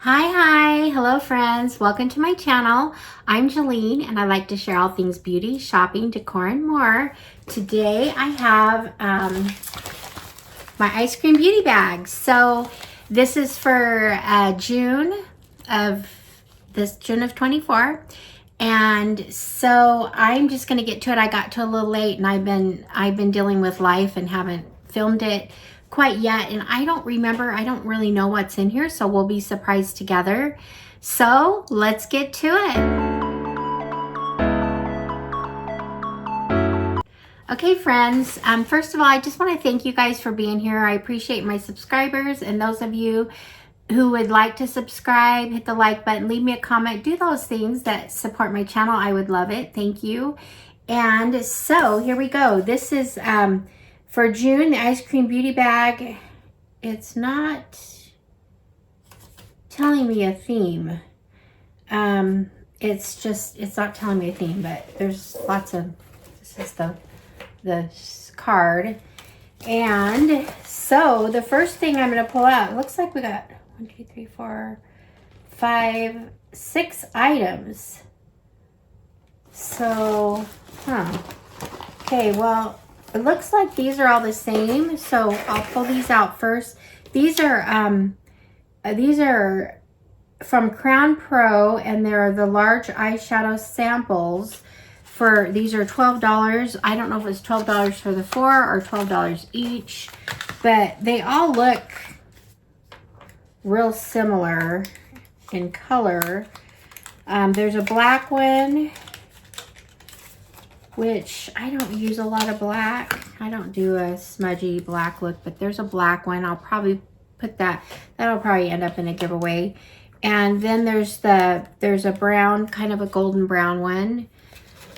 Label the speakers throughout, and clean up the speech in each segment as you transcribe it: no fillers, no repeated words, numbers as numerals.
Speaker 1: Hi, hello friends, welcome to my channel. I'm Jalene and I like to share all things beauty, shopping, decor, and more. Today I have my ice cream beauty bags. So this is for June of 24, and so I'm just gonna get to it. I got to a little late and I've been dealing with life and haven't filmed it quite yet, and I don't really know what's in here, so we'll be surprised together. So let's get to it. Okay friends, first of all, I just want to thank you guys for being here. I appreciate my subscribers, and those of you who would like to subscribe, hit the like button, leave me a comment, do those things that support my channel. I would love it. Thank you. And so here we go. This is for June, the Ice Cream Beauty bag. It's not telling me a theme. It's not telling me a theme, but there's lots of, this is the card. And so the first thing I'm going to pull out, it looks like we got 1, 2, 3, 4, 5, 6 items. So, okay, well, it looks like these are all the same, so I'll pull these out first. These are from Crown Pro, and they're the large eyeshadow samples. These are $12. I don't know if it's $12 for the 4 or $12 each, but they all look real similar in color. There's a black one, which I don't use a lot of black. I don't do a smudgy black look, but there's a black one. I'll probably put that'll probably end up in a giveaway. And then there's a brown, kind of a golden brown one.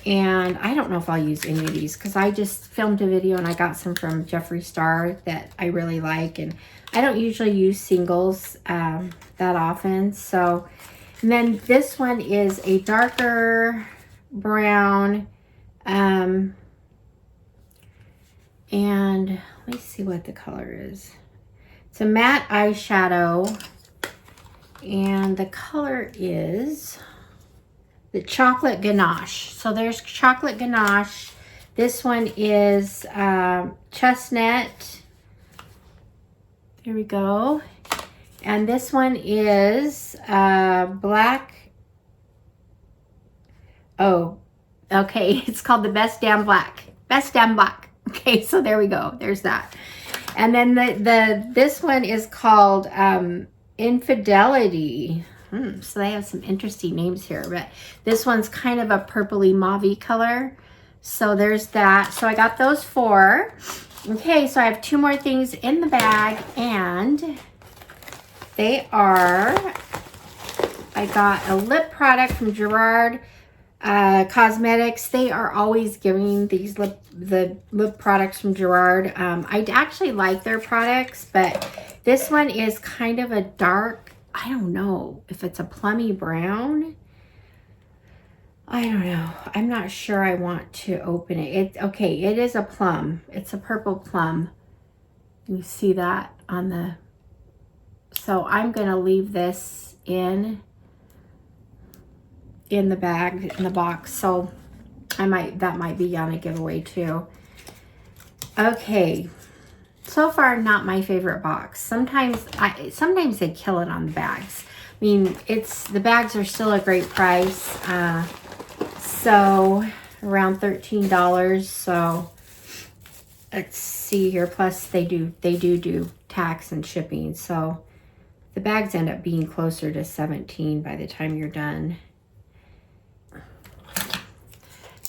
Speaker 1: And I don't know if I'll use any of these because I just filmed a video and I got some from Jeffree Star that I really like. And I don't usually use singles that often. So, and then this one is a darker brown. And let me see what the color is. It's a matte eyeshadow, and the color is the chocolate ganache. So there's chocolate ganache. This one is chestnut. There we go. And this one is black. Oh, okay, it's called the Best Damn Black. Best Damn Black. Okay, so there we go. There's that. And then this one is called Infidelity. So they have some interesting names here, but this one's kind of a purpley mauve color. So there's that. So I got those 4. Okay, so I have 2 more things in the bag, and they are, I got a lip product from Gerard Cosmetics. They are always giving these the lip products from Gerard. I actually like their products, but this one is kind of a dark, I don't know if it's a plummy brown. I don't know. I'm not sure I want to open it. Okay, it is a plum. It's a purple plum. You see that on the, so I'm going to leave this in the bag, in the box. So that might be on a giveaway too. Okay. So far, not my favorite box. Sometimes they kill it on the bags. I mean, the bags are still a great price. So around $13. So let's see here. Plus they do tax and shipping. So the bags end up being closer to $17 by the time you're done.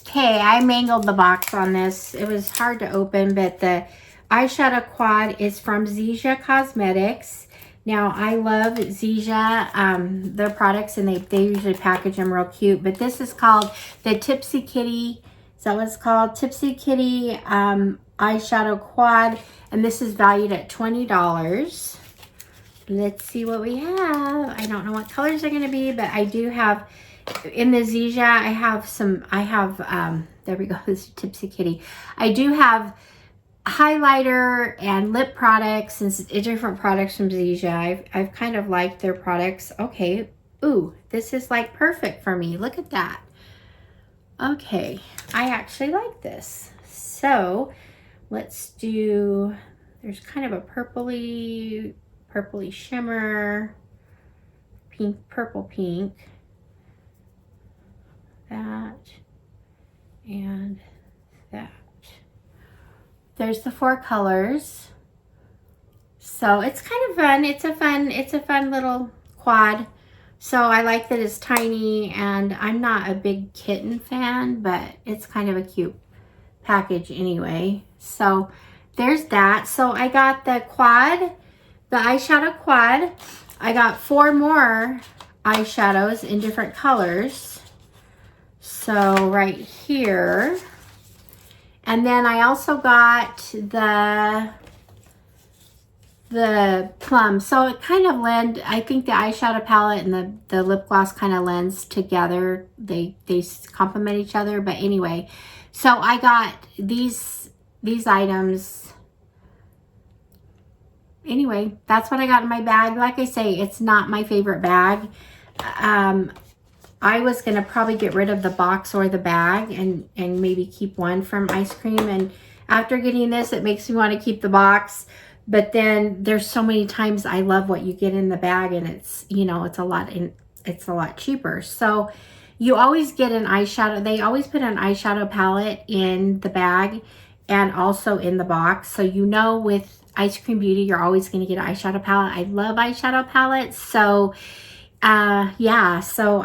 Speaker 1: Okay, I mangled the box on this. It was hard to open, but the eyeshadow quad is from Zija Cosmetics. Now, I love Zija, their products, and they usually package them real cute. But this is called the Tipsy Kitty. Is that what it's called? Tipsy Kitty eyeshadow quad. And this is valued at $20. Let's see what we have. I don't know what colors they're going to be, but I do have, in the Zija, there we go, this is Tipsy Kitty. I do have highlighter and lip products and different products from Zija. I've kind of liked their products. Okay. Ooh, this is like perfect for me. Look at that. Okay, I actually like this. So let's do, there's kind of a purpley shimmer, pink, purple pink. That and that. There's the 4 colors. So it's kind of fun. It's a fun little quad. So I like that it's tiny, and I'm not a big kitten fan, but it's kind of a cute package anyway. So there's that. So I got the quad, the eyeshadow quad. I got 4 more eyeshadows in different colors. So right here. And then I also got the plum. So it kind of blend, I think the eyeshadow palette and the lip gloss kind of blends together. They complement each other. But anyway, so I got these items. Anyway, that's what I got in my bag. Like I say, it's not my favorite bag. I was going to probably get rid of the box or the bag and maybe keep one from Ice Cream. And after getting this, it makes me want to keep the box. But then there's so many times I love what you get in the bag, and it's, you know, it's a lot cheaper. So you always get an eyeshadow. They always put an eyeshadow palette in the bag and also in the box. So you know with Ice Cream Beauty, you're always going to get an eyeshadow palette. I love eyeshadow palettes. So yeah, so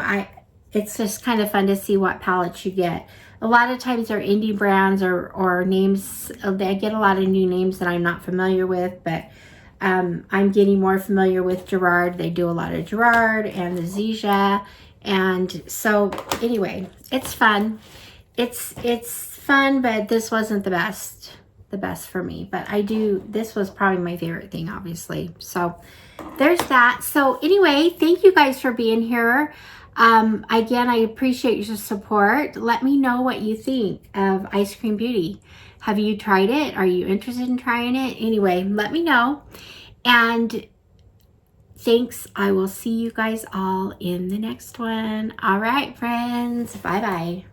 Speaker 1: it's just kind of fun to see what palettes you get. A lot of times they're indie brands or names. I get a lot of new names that I'm not familiar with, but I'm getting more familiar with Gerard. They do a lot of Gerard and the Zija. And so anyway, it's fun. It's fun, but this wasn't the best for me. But this was probably my favorite thing, obviously. So there's that. So anyway, thank you guys for being here. Again, I appreciate your support. Let me know what you think of Ice Cream Beauty. Have you tried it? Are you interested in trying it? Anyway, let me know. And thanks. I will see you guys all in the next one. All right, friends. Bye-bye.